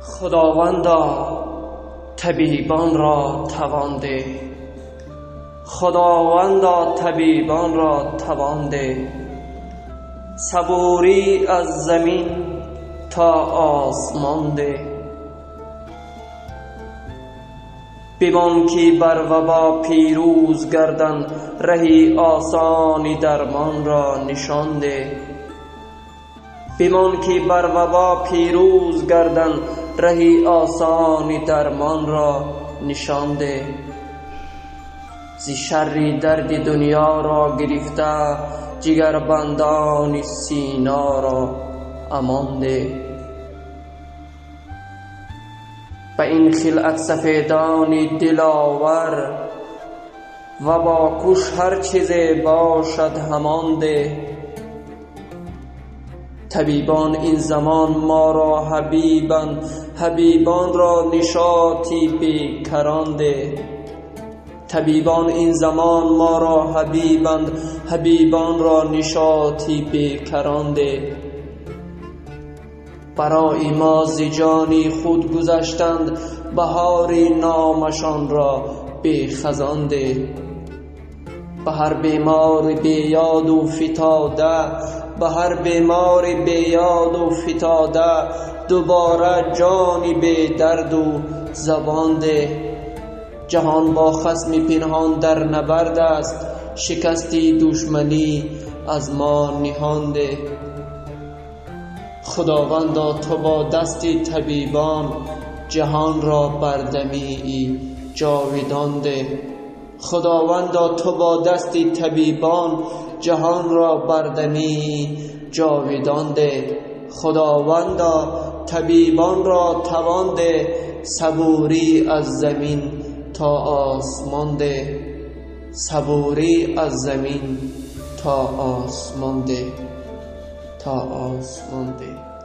خداوندا طبیبان را توان ده، خداوندا طبیبان را توان ده. صبوری از زمین تا آسمان ده، بمان که بر وبا پیروز گردن، رهی آسانی درمان را نشان ده. بمان که بر وبا پیروز گردن، رهی آسانی درمان را نشان ده. ز شر درد دنیا را گرفته، جگر بندان سینا را امان ده. به این خلعت سفیدان دلاور، و با کش هر چیز باشد همان ده. طبیبان این زمان ما را حبیبند، حبیبان را نشاطی بیکران ده. طبیبان این زمان ما را حبیبند، حبیبان را نشاطی بیکران ده. برای ما ز جانی خود گذشتند، بهاری نامشان را به خزان ده. به هر بیمار بیاد و فتاده، به هر بیمار بیاد و فتاده، دوباره جانی به درد و زبان ده. جهان با خصم پنهان در نبرد است، شکستی دشمنی از ما نهان ده. خداوندا تو با دستی طبیبان، جهان را بردمی جاودان ده. خداوندا تو با دستی طبیبان، جهان را بردمی جاودان ده. خداوندا طبیبان را توان ده، صبوری از زمین تا آسمان ده. صبوری از زمین تا آسمان ده، تا آسمان ده.